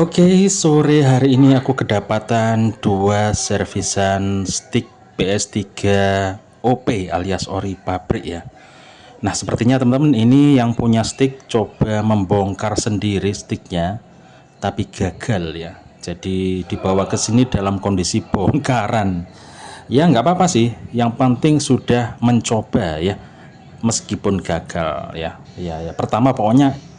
Oke, sore hari ini aku kedapatan dua servisan stick PS3 OP alias ori pabrik ya. Nah, sepertinya teman-teman ini yang punya stick coba membongkar sendiri sticknya, tapi gagal ya. Jadi dibawa ke sini dalam kondisi bongkaran. Ya nggak apa-apa sih, yang penting sudah mencoba ya, meskipun gagal ya. Ya, pertama pokoknya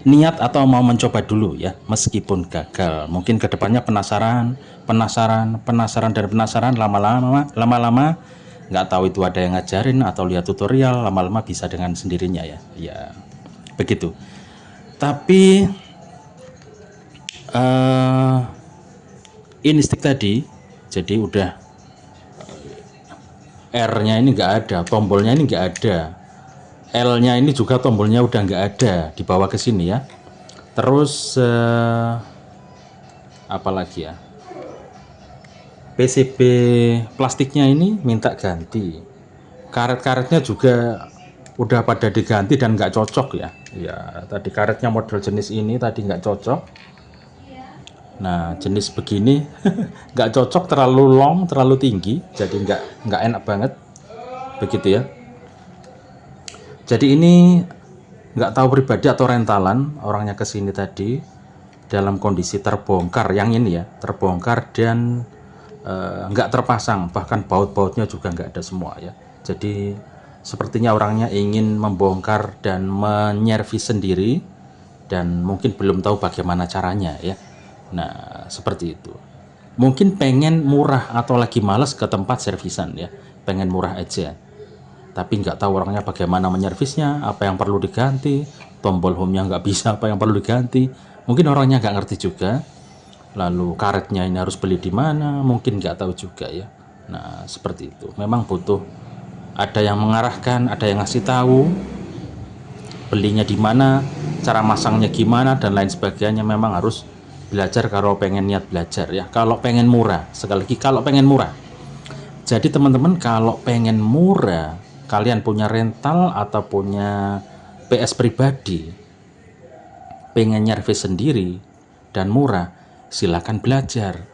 niat atau mau mencoba dulu ya, meskipun gagal. Mungkin kedepannya penasaran, dan penasaran, lama-lama nggak tahu itu ada yang ngajarin atau lihat tutorial, lama-lama bisa dengan sendirinya ya. Ya begitu. Tapi ini stick tadi, jadi udah R-nya ini nggak ada, tombolnya ini nggak ada, L-nya ini juga tombolnya udah nggak ada, dibawa ke sini ya. Terus apalagi ya, PCB plastiknya ini minta ganti, karet-karetnya juga udah pada diganti dan nggak cocok ya. Ya tadi karetnya model jenis ini tadi nggak cocok. Nah jenis begini nggak cocok, terlalu long, terlalu tinggi, jadi nggak enak banget begitu ya. Jadi ini nggak tahu pribadi atau rentalan, orangnya kesini tadi dalam kondisi terbongkar, yang ini ya terbongkar dan nggak terpasang, bahkan baut-bautnya juga nggak ada semua ya. Jadi sepertinya orangnya ingin membongkar dan menyervis sendiri dan mungkin belum tahu bagaimana caranya ya. Nah seperti itu, mungkin pengen murah atau lagi males ke tempat servisan ya, pengen murah aja, tapi nggak tahu orangnya bagaimana menyervisnya, apa yang perlu diganti, tombol home-nya nggak bisa, apa yang perlu diganti, mungkin orangnya nggak ngerti juga. Lalu karetnya ini harus beli di mana, mungkin nggak tahu juga ya. Nah seperti itu, memang butuh ada yang mengarahkan, ada yang ngasih tahu belinya di mana, cara masangnya gimana dan lain sebagainya. Memang harus belajar kalau pengen niat belajar ya, kalau pengen murah. Sekali lagi, kalau pengen murah. Jadi teman-teman kalau pengen murah, kalian punya rental atau punya PS pribadi, pengen nyervis sendiri dan murah, silakan belajar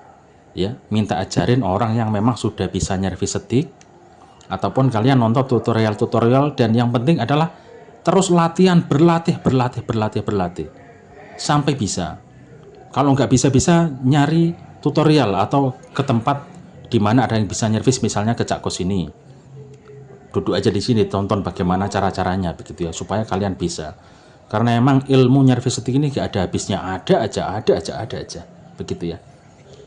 ya, minta ajarin orang yang memang sudah bisa nyervis stick, ataupun kalian nonton tutorial dan yang penting adalah terus latihan, berlatih sampai bisa. Kalau nggak bisa nyari tutorial atau ke tempat di mana ada yang bisa nyervis, misalnya ke Cak Kos ini, duduk aja di sini, tonton bagaimana cara-caranya begitu ya, supaya kalian bisa. Karena emang ilmu nyervis stick ini gak ada habisnya, ada aja begitu ya.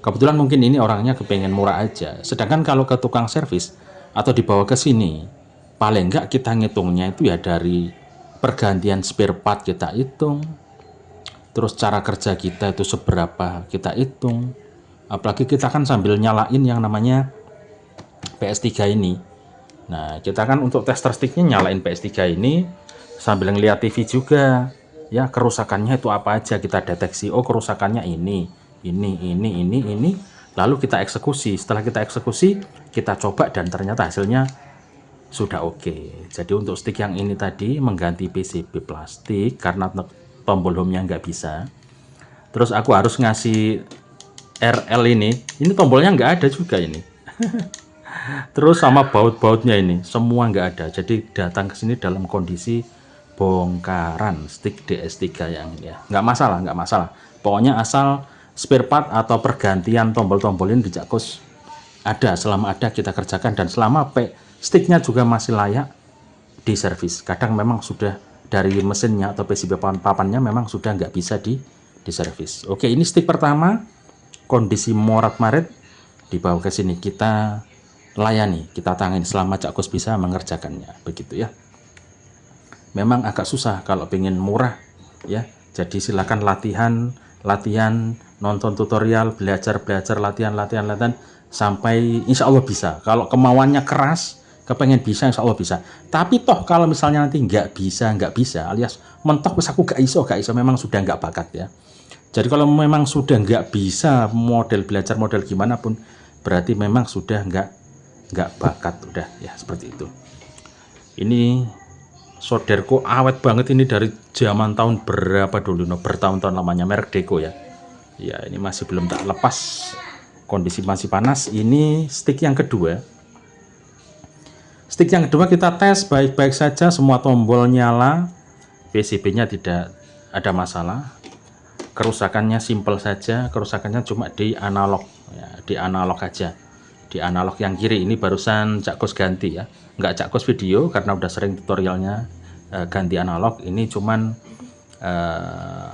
Kebetulan mungkin ini orangnya kepengen murah aja. Sedangkan kalau ke tukang servis atau dibawa ke sini, paling enggak kita ngitungnya itu ya dari pergantian spare part kita hitung, terus cara kerja kita itu seberapa kita hitung. Apalagi kita kan sambil nyalain yang namanya PS3 ini. Nah kita kan untuk tester sticknya nyalain PS3 ini sambil ngeliat TV juga ya, kerusakannya itu apa aja kita deteksi. Oh kerusakannya ini, lalu kita eksekusi. Setelah kita eksekusi, kita coba dan ternyata hasilnya sudah oke. Jadi untuk stick yang ini tadi mengganti PCB plastik karena tombol home nya nggak bisa, terus aku harus ngasih RL ini tombolnya nggak ada juga ini. Terus sama baut-bautnya ini semua nggak ada. Jadi datang ke sini dalam kondisi bongkaran stick DS3 yang ini ya. Nggak masalah. Pokoknya asal spare part atau pergantian tombol-tombolin di Cak Kos ada, selama ada kita kerjakan, dan selama sticknya juga masih layak di servis. Kadang memang sudah dari mesinnya atau PCB papannya memang sudah nggak bisa di servis. Oke, ini stick pertama kondisi morat-marit, dibawa ke sini, kita layani, kita tangani selama Cak Kos bisa mengerjakannya begitu ya. Memang agak susah kalau pengen murah ya, jadi silakan latihan, nonton tutorial, belajar, latihan sampai insya Allah bisa. Kalau kemauannya keras, kepengen bisa, insya Allah bisa. Tapi toh kalau misalnya nanti nggak bisa alias mentok wis aku gak iso, memang sudah nggak bakat ya. Jadi kalau memang sudah nggak bisa model belajar model gimana pun, berarti memang sudah nggak bakat udah ya, seperti itu. Ini solderku awet banget, ini dari zaman tahun berapa dulu, bertahun-tahun lamanya, merek Deco ya. Ya, ini masih belum tak lepas, kondisi masih panas. Ini stick yang kedua. Stick yang kedua kita tes baik-baik saja, semua tombol nyala, PCB-nya tidak ada masalah. Kerusakannya simpel saja, kerusakannya cuma di analog ya, di analog aja. Di analog yang kiri ini barusan Cak Kos ganti ya. Nggak Cak Kos video karena udah sering tutorialnya ganti analog. Ini cuman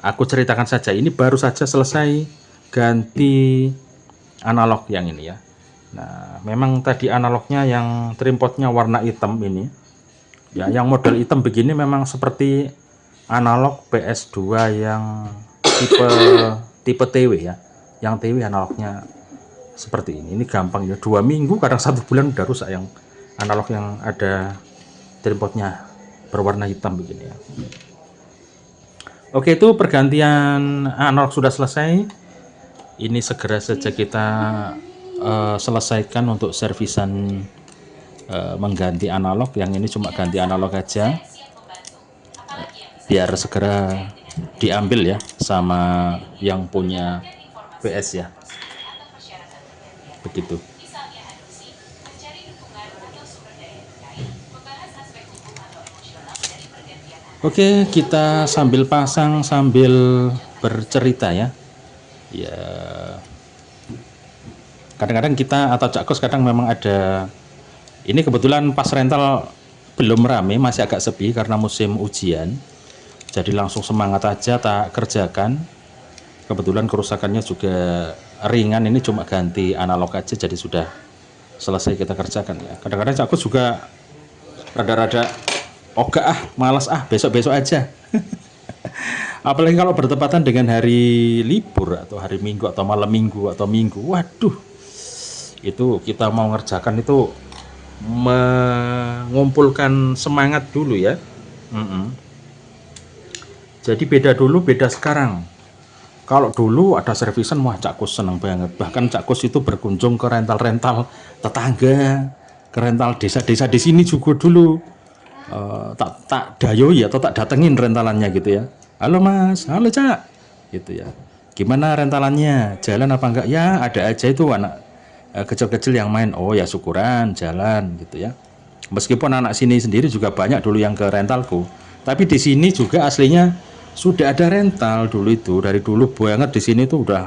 aku ceritakan saja, ini baru saja selesai ganti analog yang ini ya. Nah, memang tadi analognya yang trimpotnya warna hitam ini ya, yang model hitam begini memang seperti analog PS2 yang tipe TW ya, yang TW analognya seperti ini gampang ya, 2 minggu kadang 1 bulan udah rusak yang analog yang ada trimpotnya berwarna hitam begini ya. Oke, itu pergantian analog sudah selesai. Ini segera saja kita selesaikan untuk servisan mengganti analog. Yang ini cuma ganti analog aja, biar segera diambil ya sama yang punya PS ya, begitu. Oke, kita sambil pasang sambil bercerita ya. Ya, kadang-kadang kita atau Cak Kos kadang memang ada, ini kebetulan pas rental belum rame, masih agak sepi karena musim ujian, jadi langsung semangat aja tak kerjakan. Kebetulan kerusakannya juga ringan, ini cuma ganti analog aja, jadi sudah selesai kita kerjakan ya. Kadang-kadang Cak Kos juga rada-rada ogah, malas besok-besok aja. Apalagi kalau bertepatan dengan hari libur atau hari Minggu atau malam Minggu atau Minggu, waduh, itu kita mau ngerjakan itu mengumpulkan semangat dulu ya. Jadi beda dulu, beda sekarang. Kalau dulu ada servisan, wah Cak Kos seneng banget. Bahkan Cak Kos itu berkunjung ke rental-rental tetangga, ke rental desa-desa di sini juga dulu. Tak dayoi atau tak datengin rentalannya gitu ya. Halo Mas, halo Cak, gitu ya. Gimana rentalannya? Jalan apa enggak? Ya ada aja itu anak kecil-kecil yang main. Oh ya syukuran, jalan gitu ya. Meskipun anak sini sendiri juga banyak dulu yang ke rentalku, tapi di sini juga aslinya sudah ada rental dulu itu. Dari dulu banget di sini tuh udah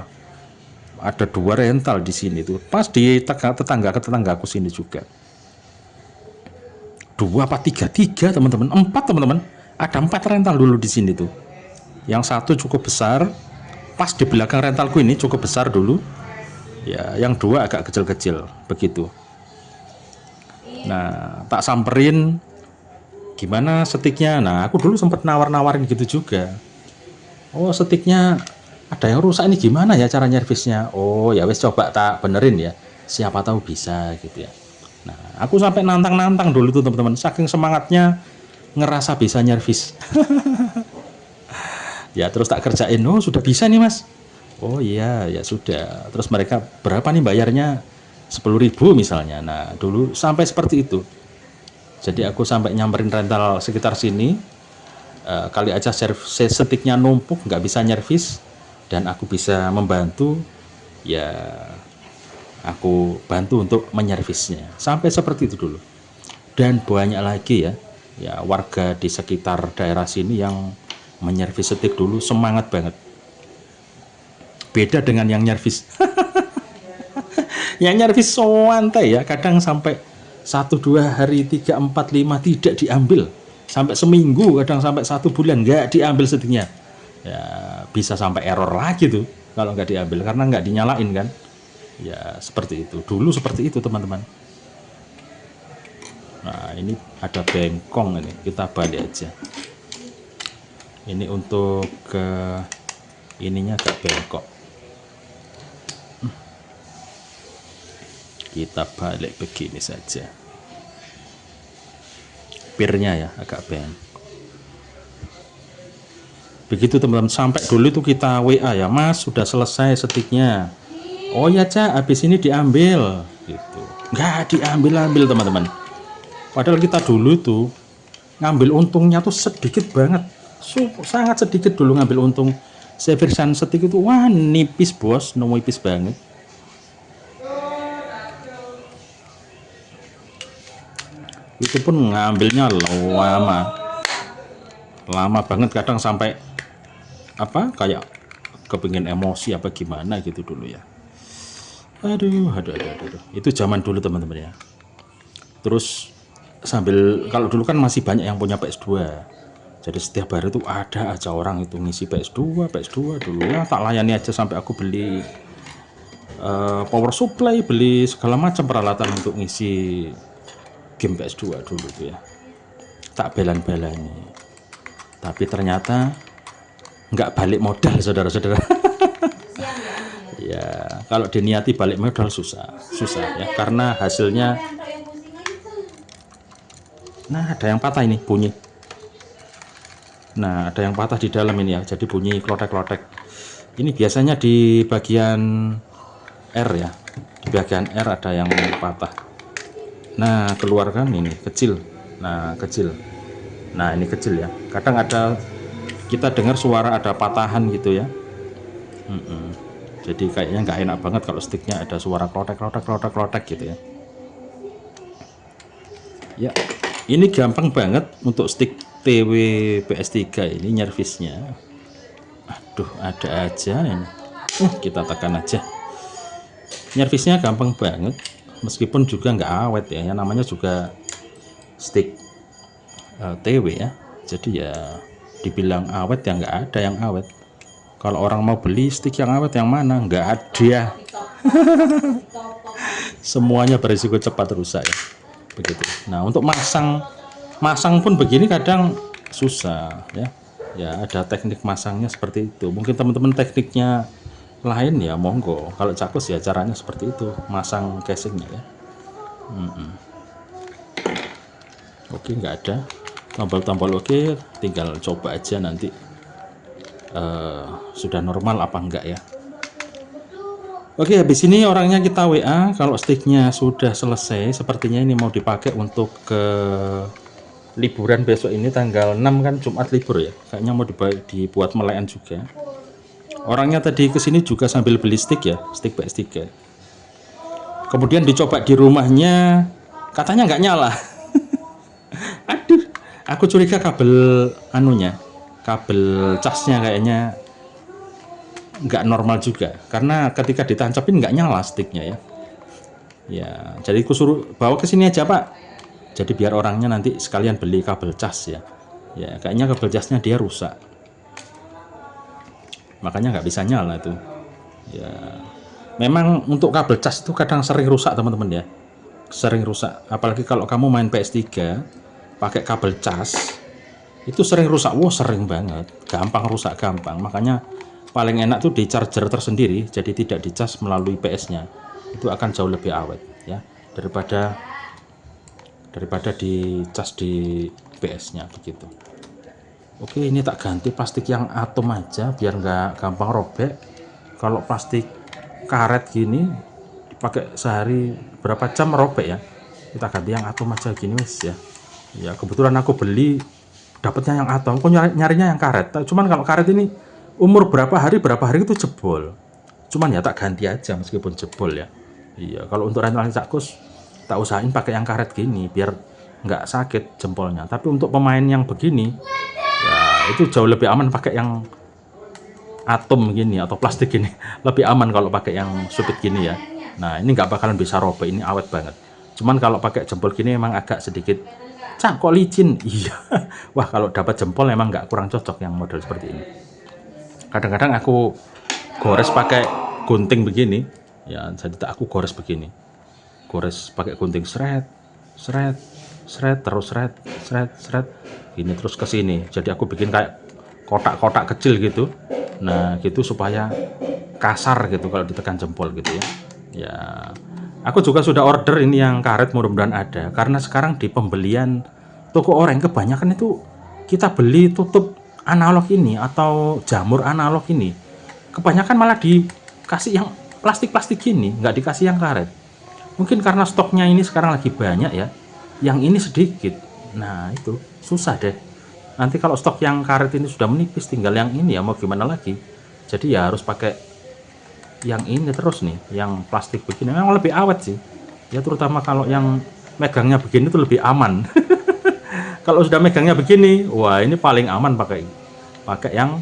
ada 2 rental di sini tuh. Pas di tetangga aku sini juga. 2 apa 3 teman-teman, 4 teman-teman. Ada 4 rental dulu di sini tuh. Yang satu cukup besar, pas di belakang rentalku ini cukup besar dulu. Ya, yang 2 agak kecil-kecil begitu. Nah, tak samperin, gimana setiknya? Nah, aku dulu sempat nawar-nawarin gitu juga. Oh, setiknya ada yang rusak ini, gimana ya cara nyervisnya? Oh, ya wes coba tak benerin ya. Siapa tahu bisa gitu ya. Nah, aku sampai nantang-nantang dulu tuh teman-teman, saking semangatnya ngerasa bisa nyervis. Ya terus tak kerjain, oh sudah bisa nih Mas. Oh iya, ya sudah. Terus mereka berapa nih bayarnya? 10.000 misalnya. Nah, dulu sampai seperti itu. Jadi aku sampai nyamperin rental sekitar sini, kali aja setiknya numpuk nggak bisa nyervis, dan aku bisa membantu, ya aku bantu untuk menyervisnya. Sampai seperti itu dulu. Dan banyak lagi ya warga di sekitar daerah sini yang menyervis setik dulu, semangat banget. Beda dengan yang nyervis. Yang nyervis santai ya, kadang sampai 1-2 hari, 3-4-5 tidak diambil. Sampai seminggu, kadang sampai 1 bulan nggak diambil setiknya. Ya bisa sampai error lagi tuh kalau nggak diambil karena nggak dinyalain kan. Ya seperti itu. Dulu seperti itu teman-teman. Nah, ini ada bengkong ini, kita balik aja. Ini untuk ke ininya agak bengkok. Kita balik begini saja. Pirnya ya agak bengkok. Begitu teman-teman, sampai dulu itu kita WA ya, Mas sudah selesai setiknya. Oh ya Cak, habis ini diambil gitu. Nggak diambil teman-teman. Padahal kita dulu tuh ngambil untungnya tuh sedikit banget, sangat sedikit dulu ngambil untung Sevir Sunset itu wah nipis bos, nipis banget. Itu pun ngambilnya lama banget, kadang sampai apa kayak kepingin emosi apa gimana gitu dulu ya. Aduh. Itu zaman dulu teman-teman ya. Terus sambil, kalau dulu kan masih banyak yang punya PS2. Jadi setiap hari itu ada aja orang itu ngisi PS2 dulu ya, tak layani aja sampai aku beli power supply, beli segala macam peralatan untuk ngisi game PS2 dulu tuh ya. Tak belan-belani. Tapi ternyata nggak balik modal saudara-saudara. Ya, kalau diniati balik modal susah ya, karena hasilnya. Nah, ada yang patah ini bunyi. Nah, ada yang patah di dalam ini ya, jadi bunyi klotek-klotek. Ini biasanya di bagian R ya, di bagian R ada yang patah. Nah, keluarkan ini kecil. Nah, kecil. Nah, ini kecil ya. Kadang ada kita dengar suara ada patahan gitu ya. Jadi kayaknya nggak enak banget kalau sticknya ada suara klotek gitu ya. Ya, ini gampang banget untuk stick TW PS3 ini nyervisnya. Aduh, ada aja ini. Kita tekan aja. Nyervisnya gampang banget, meskipun juga nggak awet ya. Yang namanya juga stick TW ya. Jadi ya dibilang awet ya nggak ada yang awet. Kalau orang mau beli stick yang awet yang mana? Nggak ada. Semuanya berisiko cepat rusak ya. Begitu. Nah, untuk masang pun begini kadang susah ya. Ya ada teknik masangnya seperti itu. Mungkin teman-teman tekniknya lain ya monggo. Kalau Cakus ya caranya seperti itu, masang casingnya ya. Oke, nggak ada tombol-tombol. Oke, tinggal coba aja nanti sudah normal apa enggak ya. Oke, habis ini orangnya kita WA. Kalau sticknya sudah selesai, sepertinya ini mau dipakai untuk ke liburan besok ini tanggal 6 kan, Jumat libur ya. Kayaknya mau dibuat melekan juga. Orangnya tadi kesini juga sambil beli stick ya, stick PS3. Kemudian dicoba di rumahnya, katanya nggak nyala. Aduh, aku curiga kabel anunya, kabel casnya kayaknya nggak normal juga, karena ketika ditancapin nggak nyala sticknya ya. Ya, jadi aku suruh bawa ke sini aja Pak. Jadi biar orangnya nanti sekalian beli kabel cas ya. Ya, kayaknya kabel casnya dia rusak. Makanya nggak bisa nyala tuh. Ya, memang untuk kabel cas itu kadang sering rusak teman-teman ya. Sering rusak. Apalagi kalau kamu main PS3 pakai kabel cas, itu sering rusak. Wow, sering banget. Gampang rusak, gampang. Makanya paling enak tuh di charger tersendiri, jadi tidak dicas melalui PS-nya. Itu akan jauh lebih awet ya daripada dicas di PS-nya begitu. Oke, ini tak ganti plastik yang atom aja biar nggak gampang robek. Kalau plastik karet gini dipakai sehari berapa jam robek ya. Kita ganti yang atom aja gini wes ya. Ya kebetulan aku beli dapatnya yang atom. Aku nyarinya yang karet. Cuman kalau karet ini umur berapa hari itu jebol. Cuman ya tak ganti aja meskipun jebol ya. Iya, kalau untuk rental Cakkus tak usahain pakai yang karet gini biar nggak sakit jempolnya. Tapi untuk pemain yang begini ya itu jauh lebih aman pakai yang atom gini atau plastik gini. Lebih aman kalau pakai yang supit gini ya. Nah, ini nggak bakalan bisa robek, ini awet banget. Cuman kalau pakai jempol gini emang agak sedikit Cak kok licin. Iya. Wah, kalau dapat jempol emang nggak kurang cocok yang model seperti ini. Kadang-kadang aku gores pakai gunting begini ya, jadi tak aku gores begini, gores pakai gunting seret terus seret gini terus ke sini. Jadi aku bikin kayak kotak-kotak kecil gitu. Nah gitu supaya kasar gitu kalau ditekan jempol gitu ya. Ya aku juga sudah order ini yang karet, mudah-mudahan ada, karena sekarang di pembelian toko oranye kebanyakan itu kita beli tutup analog ini atau jamur analog ini, kebanyakan malah dikasih yang plastik-plastik gini, nggak dikasih yang karet. Mungkin karena stoknya ini sekarang lagi banyak ya, yang ini sedikit. Nah itu susah deh. Nanti kalau stok yang karet ini sudah menipis, tinggal yang ini ya mau gimana lagi. jadi ya harus pakai yang ini terus nih, yang plastik begini memang lebih awet sih ya, terutama kalau yang megangnya begini tuh lebih aman. Kalau sudah megangnya begini, wah ini paling aman pakai yang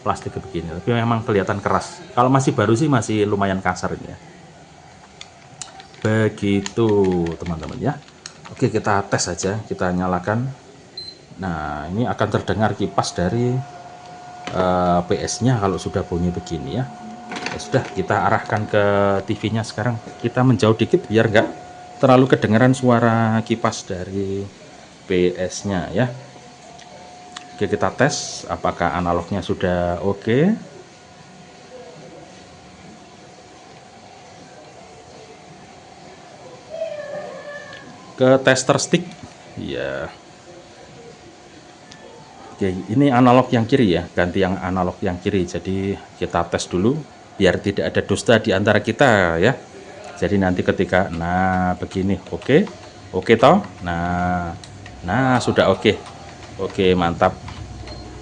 plastik begini, tapi memang kelihatan keras. Kalau masih baru sih masih lumayan kasar ini ya. Begitu teman-teman ya. Oke, kita tes saja, kita nyalakan. Nah, ini akan terdengar kipas dari PS-nya kalau sudah bunyi begini ya. Ya sudah, kita arahkan ke TV-nya sekarang. Kita menjauh dikit biar nggak terlalu kedengaran suara kipas dari PS-nya ya. Oke, kita tes apakah analognya sudah oke. Ke tester stick ya. Oke, ini analog yang kiri ya, ganti yang analog yang kiri. Jadi kita tes dulu biar tidak ada dusta di antara kita ya. Jadi nanti ketika nah begini, oke toh, nah sudah oke, mantap,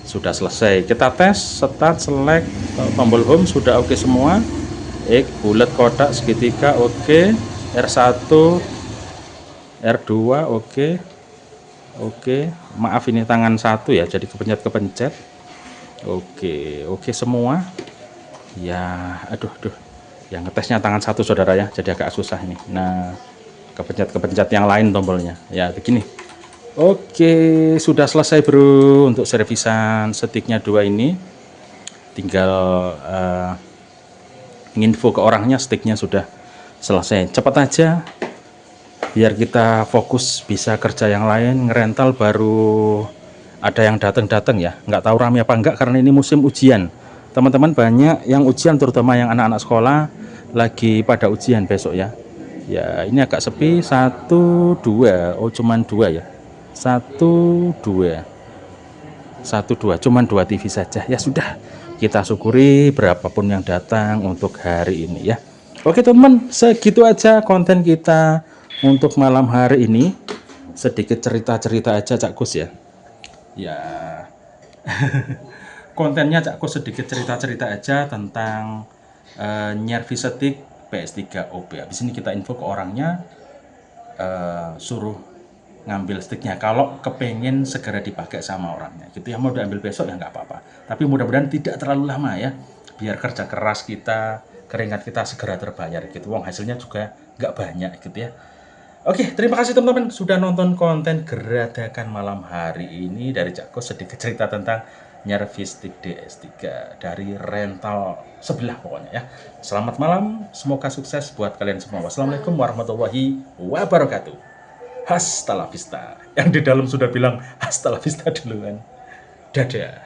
sudah selesai. Kita tes start, select, tombol home sudah oke semua. Bulat, kotak, segitiga oke, R1, R2 oke, maaf ini tangan satu ya, jadi kepencet oke semua ya. Aduh yang ngetesnya tangan satu saudara ya, jadi agak susah ini. Nah, kepencet yang lain tombolnya ya begini. Oke, sudah selesai bro untuk servisan sticknya 2 ini. Tinggal nginfo ke orangnya sticknya sudah selesai. Cepat aja biar kita fokus bisa kerja yang lain. Ngerental baru ada yang datang ya, nggak tahu rame apa enggak karena ini musim ujian. Teman-teman banyak yang ujian, terutama yang anak-anak sekolah lagi pada ujian besok ya. Ya ini agak sepi, 1 2, oh cuman 2 ya, 1 2 cuman 2 TV saja ya. Sudah, kita syukuri berapapun yang datang untuk hari ini ya. Oke teman, segitu aja konten kita untuk malam hari ini. Sedikit cerita-cerita aja Cak Kus ya. Ya kontennya Cak Kus sedikit cerita-cerita aja tentang nyervis stick PS3 OP. Habis ini kita info ke orangnya, suruh ngambil sticknya kalau kepengen segera dipakai sama orangnya gitu ya. Mau diambil besok ya nggak apa-apa, tapi mudah-mudahan tidak terlalu lama ya, biar kerja keras kita, keringat kita segera terbayar gitu. Wong hasilnya juga nggak banyak gitu ya. Oke, terima kasih teman-teman sudah nonton konten geradakan malam hari ini dari Cak Kus, sedikit cerita tentang nyervis stick DS3 dari rental sebelah pokoknya ya. Selamat malam, semoga sukses buat kalian semua. Wassalamualaikum warahmatullahi wabarakatuh. Hasta la vista. Yang di dalam sudah bilang hasta la vista duluan. Dadah.